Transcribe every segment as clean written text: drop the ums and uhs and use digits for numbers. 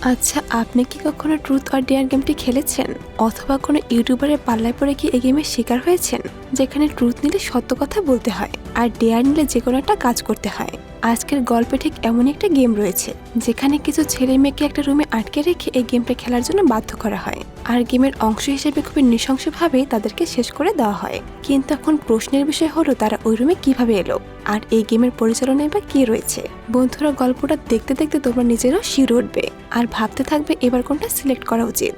আচ্ছা, আপনি কি কখনো ট্রুথ অর ডেয়ার গেমটি খেলেছেন, অথবা কোনো ইউটিউবারের পাল্লায় পড়ে কি এই গেমের শিকার হয়েছেন, যেখানে ট্রুথ নিলে সত্য কথা বলতে হয় আর ডেয়ার নিলে যে কোনো একটা কাজ করতে হয়? আজকের গল্পে ঠিক এমন একটা গেম রয়েছে যেখানে কিছু ছেলে মেয়েকে একটা রুমে আটকে রেখে এই গেমটা খেলার জন্য বাধ্য করা হয়, আর গেমের অংশ হিসেবে খুবই নৃশংসভাবে তাদেরকে শেষ করে দেওয়া হয়। কিন্তু এখন প্রশ্নের বিষয় হলো, তারা ওই রুমে কিভাবে এলো, আর এই গেমের পরিচালনায় বা কি রয়েছে? বন্ধুরা, গল্পটা দেখতে দেখতে তোমরা নিজেরাও শিউরে উঠবে আর ভাবতে থাকবে এবার কোনটা সিলেক্ট করা উচিত।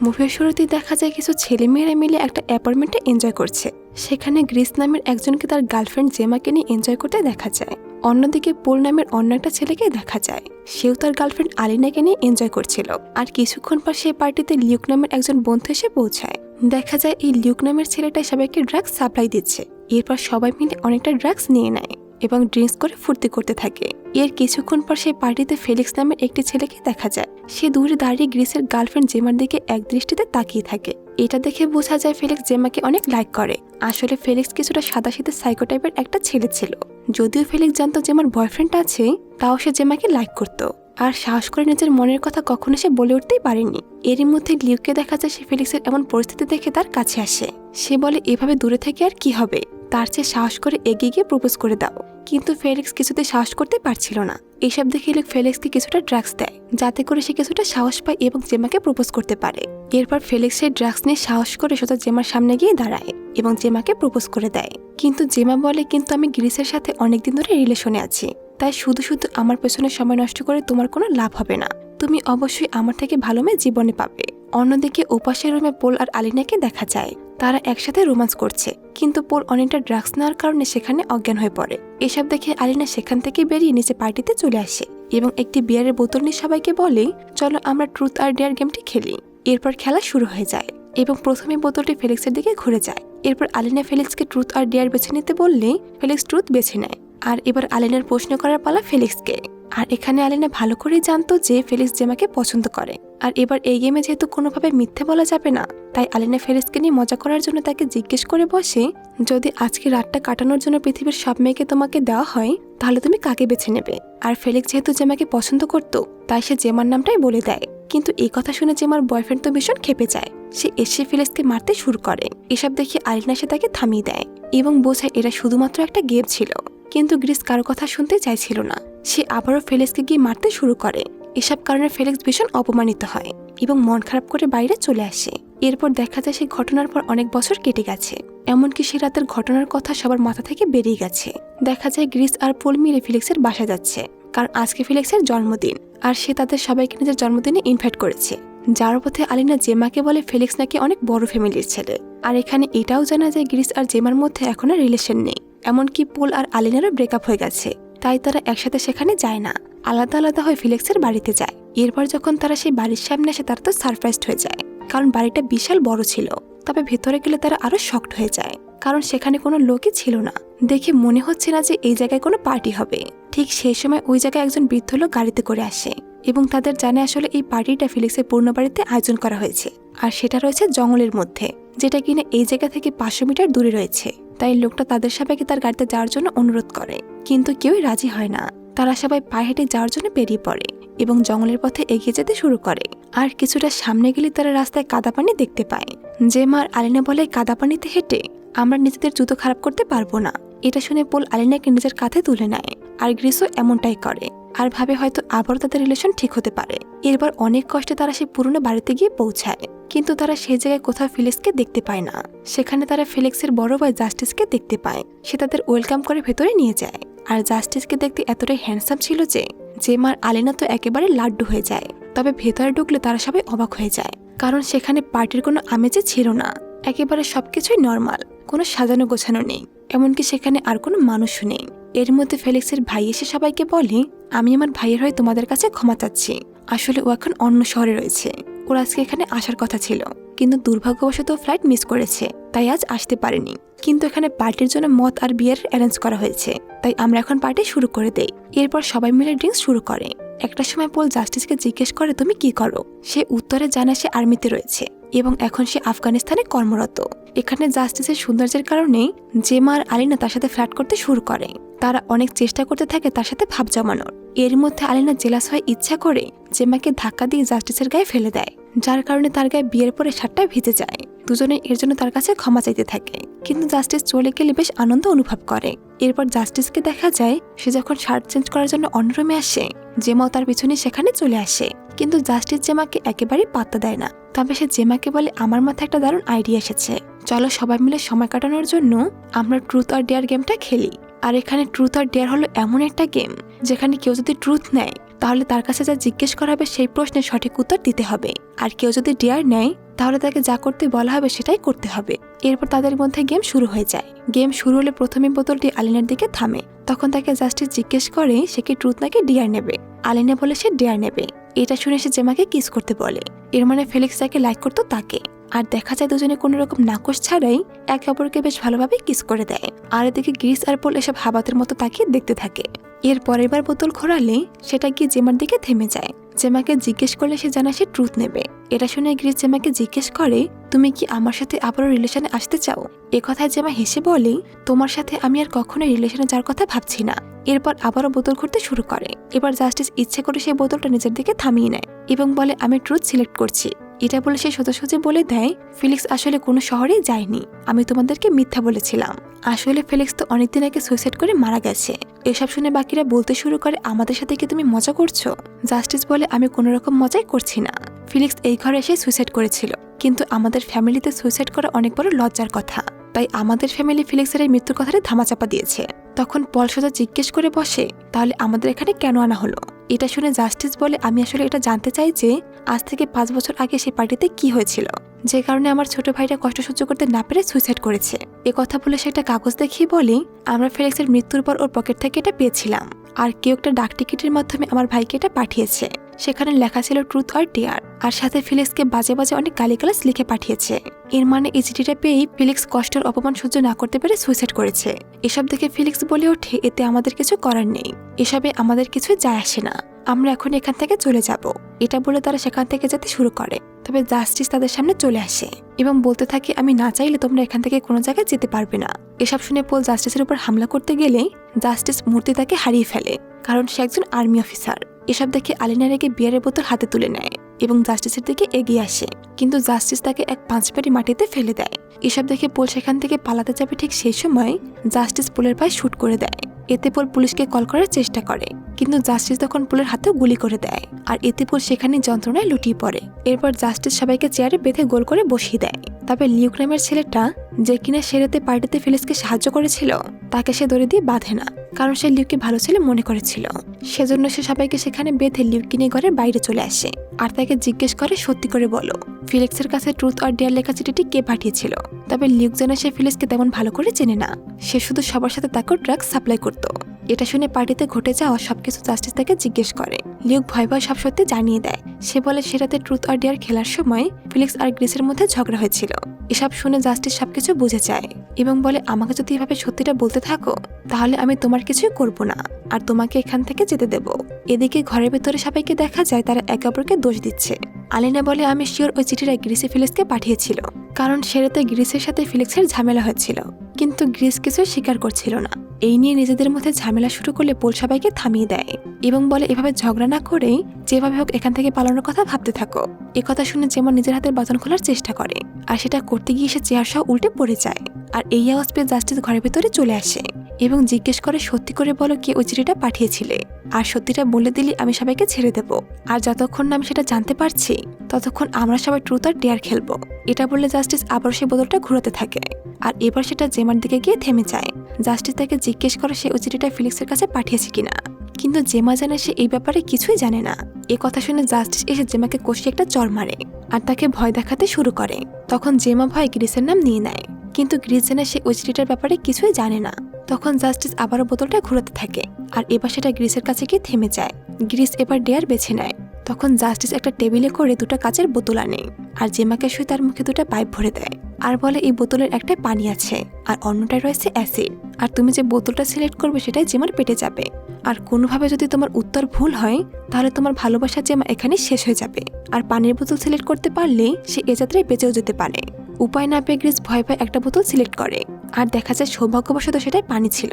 মুভির শুরুতেই দেখা যায় কিছু ছেলেমেয়েরা মিলে একটা অ্যাপার্টমেন্টে এনজয় করছে। সেখানে গ্রিস নামের একজনকে তার গার্লফ্রেন্ড জেমাকে নিয়ে এনজয় করতে দেখা যায়। অন্যদিকে পোল নামের অন্য একটা ছেলেকে দেখা যায়, সেও তার গার্লফ্রেন্ড আলিনাকে নিয়ে এনজয় করছিল। আর কিছুক্ষণ পর সেই পার্টিতে লিউক নামের একজন বন্ধু এসে পৌঁছায়। দেখা যায় এই লিউক নামের ছেলেটা সবাইকে ড্রাগস সাপ্লাই দিচ্ছে। এরপর সবাই মিলে অনেকটা ড্রাগস নিয়ে নেয় এবং ড্রিঙ্কস করে ফুর্তি করতে থাকে। এর কিছুক্ষণ পর সেই পার্টিতে ফেলিক্স নামের একটি ছেলেকে দেখা যায়। সে দূরে দাঁড়িয়ে গ্রিসের গার্লফ্রেন্ড জেমার দিকে এক দৃষ্টিতে তাকিয়ে থাকে। এটা দেখে বোঝা যায় ফেলিক্স জেমাকে অনেক লাইক করে। আসলে ফেলিক্স কিছুটা সাদাসিধে সাইকো টাইপের একটা ছেলে ছিল। যদিও ফেলিক্স জানতো জেমার বয়ফ্রেন্ড আছে, তাও সে জেমাকে লাইক করতো আর সাহস করে নিজের মনের কথা কখনো সে বলে উঠতেই পারেনি। এরই মধ্যে লিউকে দেখা যায় সে ফেলিক্সের এমন পরিস্থিতি দেখে তার কাছে আসে। সে বলে এভাবে দূরে থেকে আর কি হবে, তার চেয়ে সাহস করে এগিয়ে গিয়ে প্রপোজ করে দাও। কিন্তু ফেলিক্স কিছুতে সাহস করতে পারছিল না। এইসব দেখে লিউক ফেলিক্সকে কিছুটা ড্রাগস দেয়, যাতে করে সে কিছুটা সাহস পায় এবং জেমাকে প্রপোজ করতে পারে। এরপর ফেলিক্স সেই ড্রাগস নিয়ে সাহস করে সোজা জেমার সামনে গিয়ে দাঁড়ায় এবং জেমাকে প্রপোজ করে দেয়। কিন্তু জেমা বলে, কিন্তু আমি গ্রিসের সাথে অনেকদিন ধরে রিলেশনে আছি, তাই শুধু শুধু আমার পেছনে সময় নষ্ট করে তোমার কোনো লাভ হবে না। তুমি অবশ্যই আমার থেকে ভালো মেয়ে জীবনে পাবে। অন্যদিকে ওপাশের রুমে পোল আর আলিনাকে দেখা যায়। তারা একসাথে রোমান্স করছে, কিন্তু পোল অনেকটা ড্রাগস নেওয়ার কারণে সেখানে অজ্ঞান হয়ে পড়ে। এসব দেখে আলিনা সেখান থেকে বেরিয়ে নিচে পার্টিতে চলে আসে এবং একটি বিয়ারের বোতল নিয়ে সবাইকে বলে, চলো আমরা ট্রুথ আর ডেয়ার গেমটি খেলি। এরপর খেলা শুরু হয়ে যায় এবং প্রথমে বোতলটি ফেলিক্সের দিকে ঘুরে যায়। এরপর আলিনা ফেলিক্সকে ট্রুথ আর ডেয়ার বেছে নিতে বললে ফেলিক্স ট্রুথ বেছে নেয়। আর এবার আলিনার প্রশ্ন করার পালা ফেলিক্সকে। আর এখানে আলিনা ভালো করেই জানতো যে ফেলিক্স জেমাকে পছন্দ করে। আর এবার এই গেমে যেহেতু কোনোভাবে মিথ্যে বলা যাবে না, তাই আলিনা ফেলিক্সকে নিয়ে মজা করার জন্য তাকে জিজ্ঞেস করে বসে, যদি আজকে রাতটা কাটানোর জন্য পৃথিবীর সব মেয়েকে তোমাকে দেওয়া হয়, তাহলে তুমি কাকে বেছে নেবে? আর ফেলিক্স যেহেতু জেমাকে পছন্দ করত, তাই সে জেমার নামটাই বলে দেয়। কিন্তু এই কথা শুনে জেমার বয়ফ্রেন্ড তো ভীষণ খেপে যায়। সে এসে ফেলিক্সকে মারতে শুরু করে। এসব দেখে আলিনা সে তাকে থামিয়ে দেয় এবং বোঝায় এরা শুধুমাত্র একটা গেম ছিল। কিন্তু গ্রিস কারো কথা শুনতে চাইছিল না। সে আবারও ফেলিক্সকে গিয়ে মারতে শুরু করে। এসব কারণে ফেলিক্স ভীষণ অপমানিত হয় এবং মন খারাপ করে বাইরে চলে আসে। এরপর দেখা যায় সেই ঘটনার পর অনেক বছর কেটে গেছে। এমনকি সে রাতের ঘটনার কথা সবার মাথা থেকে বেরিয়ে গেছে। দেখা যায় গ্রিস আর পোল মিলে ফেলিক্সের বাসা যাচ্ছে, কারণ আজকে ফেলিক্সের জন্মদিন আর সে তাদের সবাইকে নিজের জন্মদিনে ইনভাইট করেছে। যার পথে আলিনা জেমাকে বলে ফেলিক্স নাকি অনেক বড় ফ্যামিলির ছেলে। আর এখানে এটাও জানা যায় গ্রিস আর জেমার মধ্যে এখন আর রিলেশন নেই। এমনকি পোল আর আলিনারও ব্রেকআপ হয়ে গেছে, তাই তারা একসাথে সেখানে যায় না, আলাদা আলাদা হয়ে ফেলিক্সের বাড়িতে যায়। এরপর যখন তারা সেই বাড়ির সামনে আসে, তারা তো সারপ্রাইজড হয়ে যায়, কারণ বাড়িটা বিশাল বড় ছিল। তবে ভেতরে গেলে তারা আরো শকড হয়ে যায়, কারণ সেখানে কোনো লোকই ছিল না। দেখে মনে হচ্ছে না যে এই জায়গায় কোনো পার্টি হবে। ঠিক সেই সময় ওই জায়গায় একজন বৃদ্ধ লোক গাড়িতে করে আসে এবং তাদের জানে আসলে এই পার্টিটা ফেলিক্সের পূর্ণ বাড়িতে আয়োজন করা হয়েছে, আর সেটা রয়েছে জঙ্গলের মধ্যে, যেটা কিনা এই জায়গা থেকে 500 মিটার দূরে রয়েছে। তাই লোকটা তাদের সবাইকে তার গাড়িতে যাওয়ার জন্য অনুরোধ করে, কিন্তু কেউই রাজি হয় না। তারা সবাই পায়ে হেঁটে যাওয়ার জন্য বেরিয়ে পড়ে এবং জঙ্গলের পথে এগিয়ে যেতে শুরু করে। আর কিছুটা সামনে গেলে তারা রাস্তায় কাদা পানি দেখতে পায়। জেমা আর আলিনা বলে, কাদা পানিতে হেঁটে আমরা নিজেদের জুতো খারাপ করতে পারবো না। এটা শুনে পোল আলিনাকে নিজের কাঁধে তুলে নেয়, আর গ্রিসও এমনটাই করে, আর ভাবে হয়তো আবারও তাদের রিলেশন ঠিক হতে পারে। এরপর অনেক কষ্টে তারা সেই পুরনো বাড়িতে গিয়ে পৌঁছায়, কিন্তু তারা সেই জায়গায় কোথাও ফেলিক্সকে দেখতে পায় না। সেখানে তারা ফেলিক্সের বড় ভাই জাস্টিসকে দেখতে পায়। সে তাদের ওয়েলকাম করে ভেতরে নিয়ে যায়। আর জাস্টিসকে দেখতে এতটাই হ্যান্ডসাম ছিল যে জেমার আলিনা তো একেবারে লাড্ডু হয়ে যায়। তবে ভেতরে ঢুকলে তারা সবাই অবাক হয়ে যায়, কারণ সেখানে পার্টির কোনো আমেজে ছিল না। একেবারে সবকিছুই নর্মাল, কোনো সাজানো গোছানো নেই, এমনকি সেখানে আর কোনো মানুষও নেই। এর মধ্যে ফেলিক্সের ভাই এসে সবাইকে বলে, আমি আমার ভাইয়ের হয়ে তোমাদের কাছে ক্ষমা চাচ্ছি। আসলে ও এখন অন্য শহরে রয়েছে। ওর আজকে এখানে আসার কথা ছিল, কিন্তু দুর্ভাগ্যবশত ফ্লাইট মিস করেছে, তাই আজ আসতে পারেনি। কিন্তু এখানে পার্টির জন্য মদ আর বিয়ার অ্যারেঞ্জ করা হয়েছে, তাই আমরা এখন পার্টি শুরু করে দেই। এরপর সবাই মিলে ড্রিঙ্কস শুরু করে। একটা সময় পোল জাস্টিসকে জিজ্ঞেস করে, তুমি কি করো? সে উত্তরে জানায় সে আর্মিতে রয়েছে। এবং এখন সে আফগানিস্তানে কর্মরত। এখানে জাস্টিসের সৌন্দর্যের কারণে জেমা আর আলিনা তার সাথে ফ্ল্যাট করতে শুরু করে। তারা অনেক চেষ্টা করতে থাকে তার সাথে ভাব জমানোর। এর মধ্যে আলিনা জেলাস হয়ে ইচ্ছা করে জেমাকে ধাক্কা দিয়ে জাস্টিসের গায়ে ফেলে দেয়, যার কারণে তার গায়ে বিয়ের পরে শার্টটা ভিজে যায়। দুজনে এর জন্য তার কাছে ক্ষমা চাইতে থাকে, কিন্তু জাস্টিস চলে গেলে বেশ আনন্দ অনুভব করে। এরপর জাস্টিসকে দেখা যায় সে যখন শার্ট চেঞ্জ করার জন্য অন্য রুমে আসে, জেমাও তার পিছনে সেখানে চলে আসে, কিন্তু জাস্টিস জেমাকে একেবারেই পাত্তা দেয় না। তবে সে জেমাকে বলে, আমার মাথায় একটা দারুণ আইডিয়া এসেছে, চলো সবাই মিলে সময় কাটানোর জন্য আমরা ট্রুথ অর ডেয়ার গেমটা খেলি। আর এখানে ট্রুথ অর ডেয়ার হলো এমন একটা গেম যেখানে কেউ যদি ট্রুথ নেয় তাহলে তার কাছে যা জিজ্ঞেস করা হবে সেই প্রশ্নের সঠিক উত্তর দিতে হবে, আর কেউ যদি ডেয়ার নেয় তাহলে তাকে যা করতে বলা হবে সেটাই করতে হবে। এরপর তাদের মধ্যে গেম শুরু হয়ে যায়। গেম শুরু হলে প্রথমে বোতলটি আলিনার দিকে থামে। তখন তাকে জাস্টিস জিজ্ঞেস করে সে কি ট্রুথ নাকি ডেয়ার নেবে। আলিনা বলে সে ডেয়ার নেবে। এটা শুনে সে জেমাকে কিস করতে বলে। এর মানে ফেলিক্স যাকে লাইক করতো তাকে। আর দেখা যায় দুজনে কোনো রকম নাকশ ছাড়াই একে অপরকে বেশ ভালোভাবে কিস করে দেয়। আর এদিকে গ্রিস আর পল এসব হাবাতের মতো তাকিয়ে দেখতে থাকে। এর পরের বার বোতল ঘোরালে সেটা গিয়ে জেমার দিকে থেমে যায়। জেমাকে জিজ্ঞেস করলে সে জানা সে ট্রুথ নেবে। এটা শুনে গ্রিস জেমাকে জিজ্ঞেস করে, তুমি কি আমার সাথে আবারও রিলেশনে আসতে চাও? এ কথায় জেমা হেসে বলে, তোমার সাথে আমি আর কখনো রিলেশনে যাওয়ার কথা ভাবছি না। এরপর আবারও বোতল ঘুরতে শুরু করে। এবার জাস্টিস ইচ্ছে করে সেই বোতলটা নিজের দিকে থামিয়ে নেয় এবং বলে, আমি ট্রুথ সিলেক্ট করছি। এটা বলে সে সোজাসুজি বলে দেয়, ফেলিক্স আসলে কোনো শহরেই যায়নি, আমি তোমাদেরকে মিথ্যা বলেছিলাম। আসলে ফেলিক্স তো অনেকদিন আগে সুইসাইড করে মারা গেছে। এসব শুনে বাকিরা বলতে শুরু করে, আমাদের সাথে কি তুমি মজা করছো? জাস্টিস বলে, আমি কোনো রকম মজাই করছি না। ফেলিক্স এই ঘরে এসে সুইসাইড করেছিল, কিন্তু আমাদের ফ্যামিলিতে সুইসাইড করা অনেক বড় লজ্জার কথা, তাই আমাদের ফ্যামিলি ফেলিক্সের এই মৃত্যুর কথাটা ধামাচাপা দিয়েছে। তখন পল সোজা জিজ্ঞেস করে বসে, তাহলে আমাদের এখানে কেন আনা হলো? এটা শুনে জাস্টিস বলে, আমি আসলে এটা জানতে চাই যে আজ থেকে 5 বছর আগে সেই পার্টিতে কি হয়েছিল, যে কারণে আমার ছোট ভাইটা কষ্ট সহ্য করতে না পেরে সুইসাইড করেছে। এ কথা বলে সে একটা কাগজ দেখিয়ে বলে, আমরা ফেলিক্সের মৃত্যুর পর ওর পকেট থেকে এটা পেয়েছিলাম, আর কেউ একটা ডাক টিকিটের মাধ্যমে আমার ভাইকে এটা পাঠিয়েছে। সেখানে লেখা ছিল ট্রুথ অর ডেয়ার, আর সাথে ফেলিক্সকে বাজে বাজে অনেক গালিগালাজ লিখে পাঠিয়েছে। এর মানে এই চিঠিটা পেয়েই ফেলিক্স কষ্টের অপমান সহ্য না করতে পেরে সুইসাইড করেছে। এসব দেখে ফেলিক্স বলে ওঠে, এতে আমাদের কিছু করার নেই, এসবে আমাদের কিছু যায় আসে না, আমরা এখন এখান থেকে চলে যাব। এটা বলে তারা সেখান থেকে যেতে শুরু করে। তবে জাস্টিস তাদের সামনে চলে আসে এবং বলতে থাকে, আমি না চাইলে তোমরা এখান থেকে কোনো জায়গায় যেতে পারবে না। এসব শুনে পল জাস্টিসের উপর হামলা করতে গেলে জাস্টিস মূর্তি তাকে হারিয়ে ফেলে, কারণ সে একজন আর্মি অফিসার। এসব দেখে আলিনা রেগে বিয়ারের বোতল হাতে তুলে নেয় এবং জাস্টিসের দিকে এগিয়ে আসে, কিন্তু জাস্টিস তাকে এক পাঁচপাটি মাটিতে ফেলে দেয়। এসব দেখে পোল সেখান থেকে পালাতে যাবে, ঠিক সেই সময় জাস্টিস পোলের পায়ে শুট করে দেয়। এতে পোল পুলিশকে কল করার চেষ্টা করে, কিন্তু জাস্টিস তখন পোলের হাতেও গুলি করে দেয়, আর এতে পোল সেখানে যন্ত্রণায় লুটিয়ে পড়ে। এরপর জাস্টিস সবাইকে চেয়ারে বেঁধে গোল করে বসিয়ে দেয়। তবে লিউক নামের ছেলেটা, যে কিনা সে রাতে পার্টিতে ফেলিক্সকে সাহায্য করেছিল, তাকে সে দড়ি দিয়ে বাঁধে না, কারণ সে লিউককে ভালো ছেলে মনে করেছিল। সেজন্য সে সবাইকে সেখানে বেঁধে লিউককে নিয়ে ঘরের বাইরে চলে আসে আর তাকে জিজ্ঞেস করে, সত্যি করে বলো, ফিলিক্সের কাছে ট্রুথ অর ডেয়ার লেখা চিঠিটি কে পাঠিয়েছিল? তবে লিউক জানে সে ফিলিক্সকে তেমন ভালো করে চেনে না, সে শুধু সবার সাথে তাকে ড্রাগস সাপ্লাই করত। এটা শুনে পার্টিতে ঘটে যাওয়া সবকিছু জাস্টিস তাকে জিজ্ঞেস করে। লিউক ভয় ভয় সব সত্যি জানিয়ে দেয়। সে বলে সে রাতে ট্রুথ অর ডেয়ার খেলার সময় ফিলিক্স আর গ্রিসের মধ্যে ঝগড়া হয়েছিল। এসব শুনে জাস্টিস সবকিছু বুঝে যায় এবং বলে, আমাকে যদি এভাবে সত্যিটা বলতে থাকো তাহলে আমি তোমার কিছুই করব না আর তোমাকে এখান থেকে যেতে দেব। এদিকে ঘরের ভেতরে সবাইকে দেখা যায় তারা একে অপরকে দোষ দিচ্ছে। আলিনা বলে, আমি শিওর ওই চিঠিটা গ্রিসে ফিলিক্সকে পাঠিয়েছিল, কারণ সে রাতে গ্রিসের সাথে ফিলিক্সের ঝামেলা হয়েছিল, কিন্তু গ্রিস কিছু স্বীকার করছিল না। এই নিয়ে নিজেদের মধ্যে ঝামেলা শুরু করলে পোল সবাইকে থামিয়ে দেয় এবং বলে, এভাবে ঝগড়া না করেই যেভাবে হোক এখান থেকে পালানোর কথা ভাবতে থাকো। এ কথা শুনে যেমন নিজের হাতের বাটন খোলার চেষ্টা করে, আর সেটা করতে গিয়ে সে চেয়ার সহ উল্টে পড়ে যায়। আর এই আওয়াজ পেয়ে জাস্টিস ঘরের ভেতরে চলে আসে এবং জিজ্ঞেস করে, সত্যি করে বলো কে ওই চিঠিটা পাঠিয়েছিলে, আর সত্যিটা বলে দিলে আমি সবাইকে ছেড়ে দেব। আর যতক্ষণ না আমি সেটা জানতে পারছি ততক্ষণ আমরা সবাই ট্রুথ আর ডেয়ার খেলবো। এটা বললে জাস্টিস আবার সেই বোতলটা ঘুরাতে থাকে, আর এবার সেটা জেমার দিকে গিয়ে থেমে যায়। জাস্টিস তাকে জিজ্ঞেস করে সে ওই চিঠিটা ফিলিক্সের কাছে পাঠিয়েছে কিনা, কিন্তু জেমা জানে সে এই ব্যাপারে কিছুই জানে না। এ কথা শুনে জাস্টিস এসে জেমাকে কষিয়ে একটা চড় মারে আর তাকে ভয় দেখাতে শুরু করে। তখন জেমা ভয় গ্রিসের নাম নিয়ে নেয়, কিন্তু গ্রিস জানে সে ওই চিঠিটার ব্যাপারে কিছুই জানে না। তখন জাস্টিস আবারও বোতলটা ঘুরাতে থাকে, আর এবার সেটা গ্রিসের কাছে গিয়ে থেমে যায়। গ্রিস এবার ডেয়ার বেছে নেয়। তখন জাস্টিস একটা টেবিলে করে দুটো কাচের বোতল আনে আর জেমাকে শুয়ে তার মুখে দুটো পাইপ ভরে দেয় আর বলে এই বোতলের একটাই পানি আছে আর অন্যটায় রয়েছে অ্যাসিড, আর তুমি যে বোতলটা সিলেক্ট করবে সেটাই জেমার পেটে যাবে, আর কোনোভাবে যদি তোমার উত্তর ভুল হয় তাহলে তোমার ভালোবাসা জেমা এখানে শেষ হয়ে যাবে, আর পানির বোতল সিলেক্ট করতে পারলে সে এ যাত্রায় বেঁচেও যেতে পারে। উপায় না পেয়ে গ্রিস ভয় পায় একটা বোতল সিলেক্ট করে আর দেখা যায় সৌভাগ্যবশত সেটাই পানি ছিল,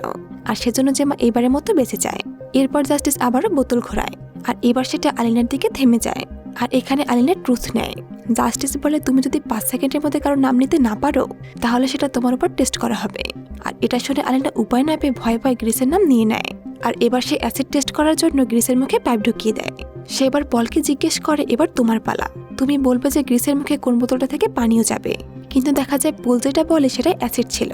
আর সেজন্য জেমা এবারের মতো বেঁচে যায়। এরপর জাস্টিস আবারও বোতল ঘোরায় আর এবার সেটা আলিনার দিকে থেমে যায়, আর এখানে আলিনার ট্রুথ নেয়। জাস্টিস বলে তুমি যদি 5 সেকেন্ডের মধ্যে কারো নাম নিতে না পারো তাহলে সেটা তোমার উপর টেস্ট করা হবে, আর এটা শুনে আলিনা উপায় না পেয়ে ভয় ভয় গ্রিসের নাম নিয়ে নেয়, আর এবার সে অ্যাসিড টেস্ট করার জন্য গ্রিসের মুখে পাইপ ঢুকিয়ে দেয়। সে এবার পলকে জিজ্ঞেস করে এবার তোমার পালা, তুমি বলবে যে গ্রিসের মুখে কোন বোতলটা থেকে পানিও যাবে, কিন্তু দেখা যায় পল যেটা বলে সেটাই অ্যাসিড ছিল।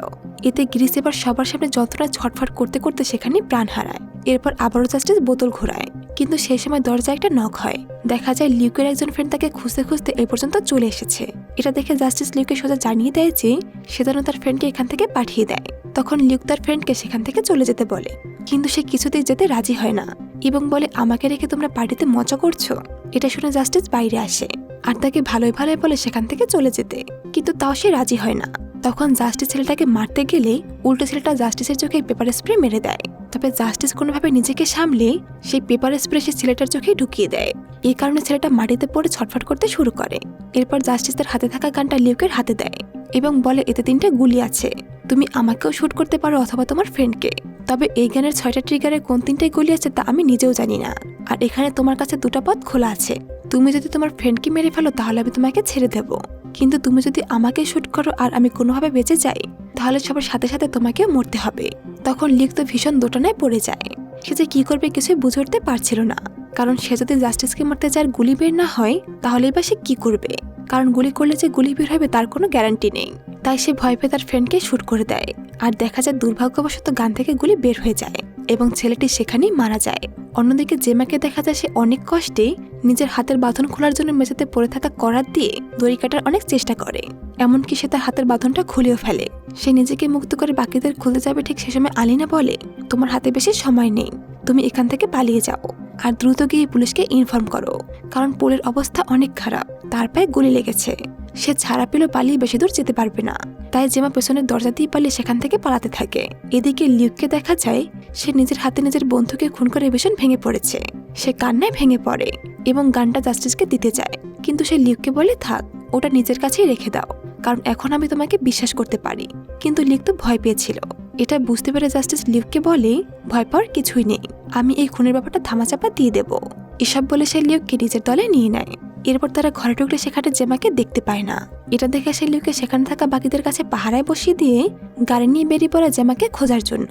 এতে গ্রিস এবার সবার সামনে যন্ত্রণা ছটফট করতে করতে সেখানে প্রাণ হারায়। এরপর আবারও জাস্টিস বোতল ঘোরায়, কিন্তু সেই সময় দরজায় একটা নক হয়। দেখা যায় লিউকের একজন ফ্রেন্ড তাকে খুঁজতে খুঁজতে এই পর্যন্ত চলে এসেছে। এটা দেখে জাস্টিস লিউকে সোজা জানিয়ে দেয় যে সে যেন তার ফ্রেন্ডকে এখান থেকে পাঠিয়ে দেয়। তখন লিউক তার ফ্রেন্ডকে সেখান থেকে চলে যেতে বলে, কিন্তু সে কিছুতেই যেতে রাজি হয় না এবং বলে আমাকে রেখে তোমরা পার্টিতে মজা করছো। এটা শুনে জাস্টিস বাইরে আসে আর তাকে ভালোই ভালোই বলে সেখান থেকে চলে যেতে, কিন্তু তাও সে রাজি হয় না। তখন জাস্টিস ছেলেটাকে মারতে গেলে উল্টো ছেলেটা জাস্টিসের চোখে পেপার স্প্রে মেরে দেয়, তবে জাস্টিস কোনোভাবে নিজেকে সামলে সেই পেপার স্প্রে সে ছেলেটার চোখে ঢুকিয়ে দেয়। এই কারণে ছেলেটা মাটিতে পড়ে ছটফট করতে শুরু করে। এরপর জাস্টিস তার হাতে থাকা গানটা লিউকের হাতে দেয় এবং বলে এতে 3টে গুলি আছে, তুমি আমাকেও শুট করতে পারো অথবা তোমার ফ্রেন্ডকে, তবে এই গানের 6টা ট্রিগারে কোন 3টে গুলি আছে তা আমি নিজেও জানি না, আর এখানে তোমার কাছে 2টা পথ খোলা আছে, তুমি যদি তোমার ফ্রেন্ডকে মেরে ফেলো তাহলে আমি তোমাকে ছেড়ে দেব, কিন্তু তুমি যদি আমাকে শুট করো আর আমি কোনোভাবে বেঁচে যাই তাহলে সবার সাথে সাথে তোমাকেও মরতে হবে। তখন লিক তো ভীষণ দোটানায় পড়ে যায়। সে যে কি করবে কিছুই বুঝে উঠতে পারছিল না, কারণ সে যদি জাস্টিসকে মারতে যায় গুলি বের না হয় তাহলেই বা সে কি করবে, কারণ গুলি করলে যে গুলি বের হবে তার কোনো গ্যারান্টি নেই। তাই সে ভয় পেয়ে তার ফ্রেন্ডকে শুট করে দেয়, আর দেখা যায় দুর্ভাগ্যবশত গান থেকে গুলি বের হয়ে যায় এবং ছেলেটি সেখানেই মারা যায়। অন্যদিকে জেমাকে দেখা যায় সে অনেক কষ্টে নিজের হাতের বাঁধন খোলার জন্য মেঝেতে পড়ে থাকা করাত দিয়ে দড়ি কাটার অনেক চেষ্টা করে, এমনকি সে তার হাতের বাঁধনটা খুলেও ফেলে। সে নিজেকে মুক্ত করে বাকিদের খুলতে যাবে, ঠিক সে সময় আলিনা বলে তোমার হাতে বেশি সময় নেই, তুমি এখান থেকে পালিয়ে যাও আর দ্রুত গিয়ে পুলিশকে ইনফর্ম করো, কারণ পোলের অবস্থা অনেক খারাপ, তার পায়ে গুলি লেগেছে, সে ছাড়া পেলেও পালিয়ে বেশি দূর যেতে পারবে না। তাই জেমা পেছনের দরজা দিয়ে পালিয়ে সেখান থেকে পালাতে থাকে। এদিকে লিউককে দেখা যায় সে নিজের হাতে নিজের বন্ধুকে খুন করে ভীষণ ভেঙে পড়েছে। সে কান্নায় ভেঙে পড়ে এবং গানটা জাস্টিসকে দিতে যায়, কিন্তু সে লিউককে বলে থাক, ওটা নিজের কাছেই রেখে দাও, কারণ এখন আমি তোমাকে বিশ্বাস করতে পারি। কিন্তু লিউক তো ভয় পেয়েছিল। এটা বুঝতে পেরে জাস্টিস লিউককে বলে ভয় পাওয়ার কিছুই নেই, আমি এই খুনের ব্যাপারটা ধামাচাপা দিয়ে দেব। এসব বলে সে লিউককে নিজের দলে নিয়ে নেয়। এরপর তারা ঘরে ঢুকলে সেখানে জেমাকে দেখতে পায় না। এটা দেখে সে লিউকে সেখানে থাকা বাকিদের কাছে পাহারায় বসিয়ে দিয়ে গাড়ি নিয়ে বেরিয়ে পড়ে জেমাকে খোঁজার জন্য।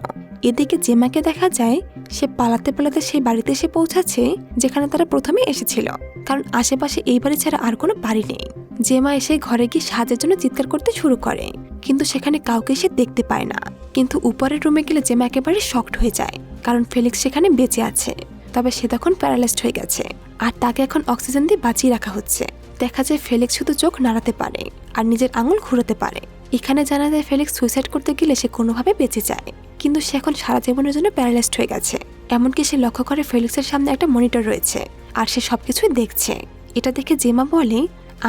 এদিকে জেমাকে দেখা যায় সে পালাতে পালাতে সেই বাড়িতে এসে পৌঁছাচ্ছে যেখানে তারা প্রথমে এসেছিল, কারণ আশেপাশে এই বাড়ি ছাড়া আর কোনো বাড়ি নেই। জেমা এসে ঘরে গিয়ে সাহায্যের জন্য চিৎকার করতে শুরু করে, কিন্তু সেখানে কাউকে সে দেখতে পায় না। কিন্তু উপরের রুমে গেলে জেমা একেবারে শকড হয়ে যায়, কারণ ফেলিক্স সেখানে বেঁচে আছে, তবে সে তখন প্যারালাইজড হয়ে গেছে আর তাকে এখন অক্সিজেন দিয়ে বাঁচিয়ে রাখা হচ্ছে। দেখা যায় ফেলিক্স শুধু চোখ নাড়াতে পারে আর নিজের আঙুল ঘুরাতে পারে। এখানে জানা যায় ফেলিক্স সুইসাইড করতে গেলে সে কোনোভাবে বেঁচে যায়, কিন্তু সে এখন সারা জীবনের জন্য প্যারালাইজড হয়ে গেছে। এমনকি সে লক্ষ্য করে ফেলিক্সের সামনে একটা মনিটর রয়েছে আর সে সবকিছুই দেখছে। এটা দেখে জেমা বলে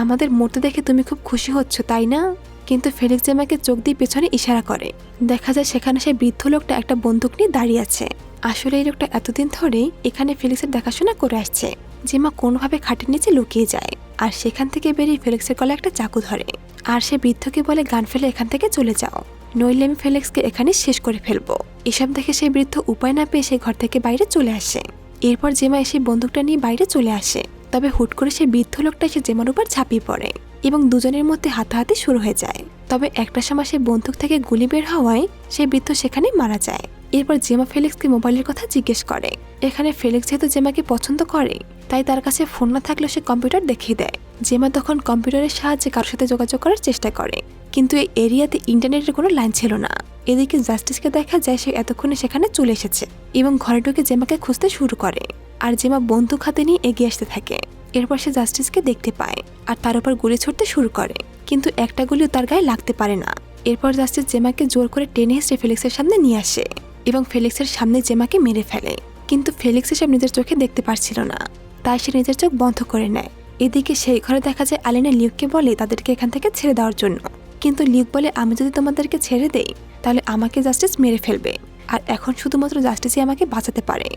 আমাদের মরতে দেখে তুমি খুব খুশি হচ্ছ তাই না, কিন্তু ফেলিক্স জেমাকে চোখ দিয়ে পেছনে ইশারা করে। দেখা যায় সেখানে সেই বৃদ্ধ লোকটা একটা বন্দুক নিয়ে দাঁড়িয়ে আছে। আসলে এই লোকটা এতদিন ধরে এখানে ফেলিক্সের দেখাশোনা করে আসছে। জেমা কোনোভাবে খাটের নিচে লুকিয়ে যায় আর সেখান থেকে বেরিয়ে ফেলিক্সের গলায় একটা চাকু ধরে, আর সে বৃদ্ধকে বলে গান ফেলে এখান থেকে চলে যাও, নইলে আমি ফেলিক্সকে এখানে শেষ করে ফেলবো। এসব দেখে সেই বৃদ্ধ উপায় না পেয়ে সেই ঘর থেকে বাইরে চলে আসে। এরপর জেমা এসে বন্দুকটা নিয়ে বাইরে চলে আসে, তবে হুট করে সেই বৃদ্ধ লোকটা এসে জেমার উপর ঝাঁপিয়ে পড়ে এবং দুজনের মধ্যে হাতাহাতি শুরু হয়ে যায়। তবে একটা সময় সেই বন্দুক থেকে গুলি বের হওয়ায় সেই বৃদ্ধ সেখানে মারা যায়। এরপর জেমা ফেলিক্সকে মোবাইলের কথা জিজ্ঞেস করে। এখানে ফেলিক্স যেহেতু জেমাকে পছন্দ করে তাই তার কাছে ফোন না থাকলেও সে কম্পিউটার দেখিয়ে দেয়। জেমা তখন কম্পিউটারের সাহায্যে কারোর সাথে যোগাযোগ করার চেষ্টা করে, কিন্তু এই এরিয়াতে ইন্টারনেটের কোনো লাইন ছিল না। এদিকে জাস্টিসকে দেখা যায় সে এতক্ষণে সেখানে চলে এসেছে এবং ঘরে ঢুকে জেমাকে খুঁজতে শুরু করে, আর জেমা বন্দুক হাতে নিয়ে এগিয়ে আসতে থাকে। এরপর সে জাস্টিসকে দেখতে পায় আর তার উপর গুলি ছুটতে শুরু করে, কিন্তু একটা গুলিও তার গায়ে লাগতে পারে না। এরপর জাস্টিস জেমাকে জোর করে টেনে হেসে ফেলিক্সের সামনে নিয়ে আসে এবং ফেলিক্সের সামনে জেমাকে মেরে ফেলে, কিন্তু ফেলিক্স এসব নিজের চোখে দেখতে পারছিল না। তাই সে নিজের চোখ বন্ধ করে নেয়। এদিকে সেই ঘরে দেখা যায় আলিনা লিউককে বলে তাদেরকে এখান থেকে ছেড়ে দেওয়ার জন্য, কিন্তু লিউক বলে আমি যদি তোমাদেরকে ছেড়ে দেই তাহলে আমাকে জাস্টিস মেরে ফেলবে, আর এখন শুধুমাত্র জাস্টিসই আমাকে বাঁচাতে পারে।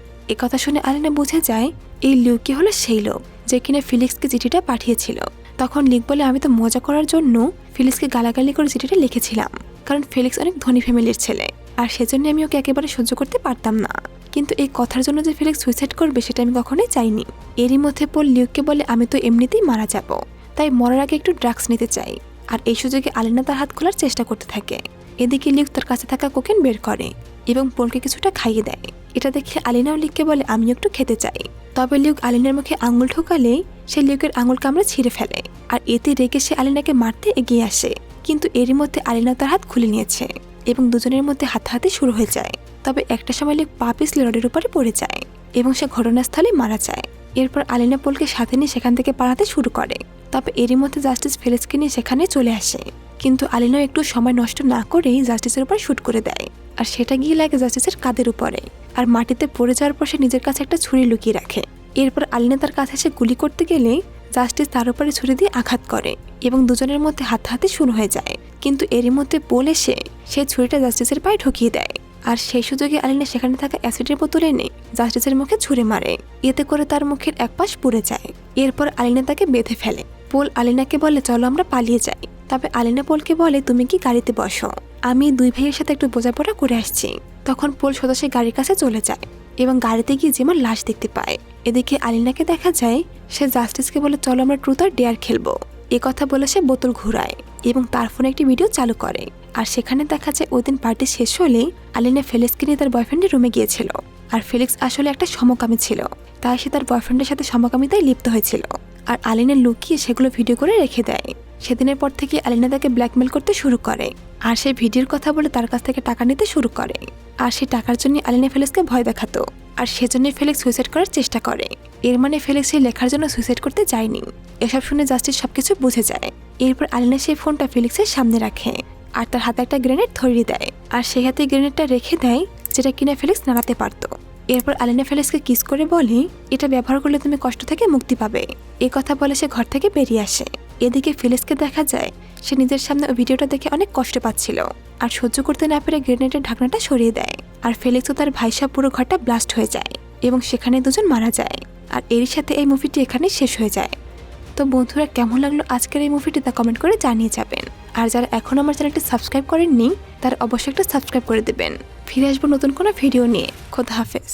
কথা শুনে আলিনা বুঝে যায় এই লিউকই হলো সেই লোক যে কিনা ফিলিক্সকে চিঠিটা পাঠিয়েছিল। তখন লিউক বলে আমি তো মজা করার জন্য ফিলিক্সকে গালাগালি করে চিঠিটা লিখেছিলাম, কারণ ফিলিক্স অনেক ধনী ফ্যামিলির ছেলে, আর সেজন্য আমি ওকে একেবারে সহ্য করতে পারতাম না। কিন্তু এই কথার জন্য যে ফিলিক্স সুইসাইড করবে সেটা আমি কখনোই চাইনি। এরই মধ্যে পল লিউককে বলে আমি তো এমনিতেই মারা যাব, তাই মরার আগে একটু ড্রাগস নিতে চাই, আর এই সুযোগে আলিনা তার হাত খোলার চেষ্টা করতে থাকে। এদিকে লিউক তার কাছে থাকা কোকেন বের করে এবং পোলকে কিছুটা খাইয়ে দেয়। এটা দেখে আলিনাও লিউককে বলে আমিও একটু খেতে চাই। তবে লিউক আলিনার মুখে আঙুল ঢোকালে সে লিউকের আঙুল কামড়ে ছিঁড়ে ফেলে, আর এতে রেগে সে আলিনাকে মারতে এগিয়ে আসে। কিন্তু এরই মধ্যে আলিনা তার হাত খুলে নিয়েছে এবং দুজনের মধ্যে হাতাহাতি শুরু হয়ে যায়। তবে একটা সময় লিউক পা পিছলে রডের উপরে পড়ে যায় এবং সে ঘটনাস্থলে মারা যায়। এরপর আলিনা পোলকে সাথে নিয়ে সেখান থেকে পালাতে শুরু করে। তবে এরই মধ্যে জাস্টিস ফিলিক্সকে নিয়ে সেখানে চলে আসে, কিন্তু আলিনাও একটু সময় নষ্ট না করেই জাস্টিসের উপর শুট করে দেয়, আর সেটা গিয়ে লাগে জাস্টিসের কাঁধের উপরে। আর মাটিতে পড়ে যাওয়ার পর সে নিজের কাছে একটা ছুরি লুকিয়ে রাখে। এরপর আলিনা তার কাছে এসে গুলি করতে গেলে জাস্টিস তার উপরে ছুরি দিয়ে আঘাত করে এবং দুজনের মধ্যে হাতাহাতি শুরু হয়ে যায়। কিন্তু এরই মধ্যে পোল এসে সে ছুরিটা জাস্টিসের পায়ে ঢুকিয়ে দেয়, আর সেই সুযোগে আলিনা সেখানে থাকা অ্যাসিডের বোতল এনে জাস্টিসের মুখে ছুঁড়ে মারে। এতে করে তার মুখের এক পাশ পুড়ে যায়। এরপর আলিনা তাকে বেঁধে ফেলে। পোল আলিনাকে বলে চলো আমরা পালিয়ে যাই। তবে আলিনা পোলকে বলে তুমি কি গাড়িতে বসো, আমি দুই ভাইয়ের সাথে একটু বোঝাপড়া করে আসছি। তখন পোল সোজা সে গাড়ির কাছে চলে যায় এবং গাড়িতে গিয়ে জিমার লাশ দেখতে পায়। এদিকে আলিনাকে দেখা যায় সে জাস্টিসকে বলে চলো আমরা ট্রুথ আর ডেয়ার খেলবো। কথা বলে সে বোতল ঘুরায় এবং তার ফোনে একটি ভিডিও চালু করে। আর সেখানে দেখা যায় ওই দিন পার্টি শেষ হলে আলিনা ফেলিক্সকে নিয়ে তার বয়ফ্রেন্ডের রুমে গিয়েছিল, আর ফেলিক্স আসলে একটা সমকামী ছিল, তাই সে তার বয়ফ্রেন্ডের সাথে সমকামিতায় লিপ্ত হয়েছিল। আর আলিনা লুকিয়ে সেগুলো ভিডিও করে রেখে দেয়। সেদিনের পর থেকে আলিনা তাকে ব্ল্যাকমেল করতে শুরু করে, আর সেই ভিডিওর কথা বলে তার কাছ থেকে টাকা নিতে শুরু করে। আর সেই টাকার জন্য আলিনা ফেলিক্সকে ভয় দেখাতো, আর সেজন্যই ফেলিক্স সুইসাইড করার চেষ্টা করে। এর মানে ফেলিক্স সেই লেখার জন্য সুইসাইড করতে যায়নি। এসব শুনে জাস্টিস সবকিছু বুঝে যায়। এরপর আলিনা সেই ফোনটা ফেলিক্সের সামনে রাখে আর তার হাতে একটা গ্রেনেড ধরিয়ে দেয়, আর সেই হাতে গ্রেনেডটা রেখে দেয় যেটা কিনা ফেলিক্স নাড়াতে পারতো। এরপর আলিনা ফেলিক্সকে কিস করে বলে এটা ব্যবহার করলে তুমি কষ্ট থেকে মুক্তি পাবে। কথা বলে সে ঘর থেকে বেরিয়ে আসে। এদিকে ফেলিক্সকে দেখা যায় সে নিজের সামনে ওই ভিডিওটা দেখে অনেক কষ্ট পাচ্ছিল, আর সহ্য করতে না পেরে গ্রেনেডের ঢাকনাটা সরিয়ে দেয়। আর ফেলিক্সও তার ভাইসা পুরো ঘরটা ব্লাস্ট হয়ে যায় এবং সেখানে দুজন মারা যায়। আর এরই সাথে এই মুভিটি এখানে শেষ হয়ে যায়। তো বন্ধুরা, কেমন লাগলো আজকের এই মুভিটি তা কমেন্ট করে জানিয়ে যাবেন। আর যারা এখন আমার চ্যানেলটি সাবস্ক্রাইব করেননি তারা অবশ্যই একটা সাবস্ক্রাইব করে দেবেন। ফিরে আসবো নতুন কোনো ভিডিও নিয়ে। খোদা হাফেজ।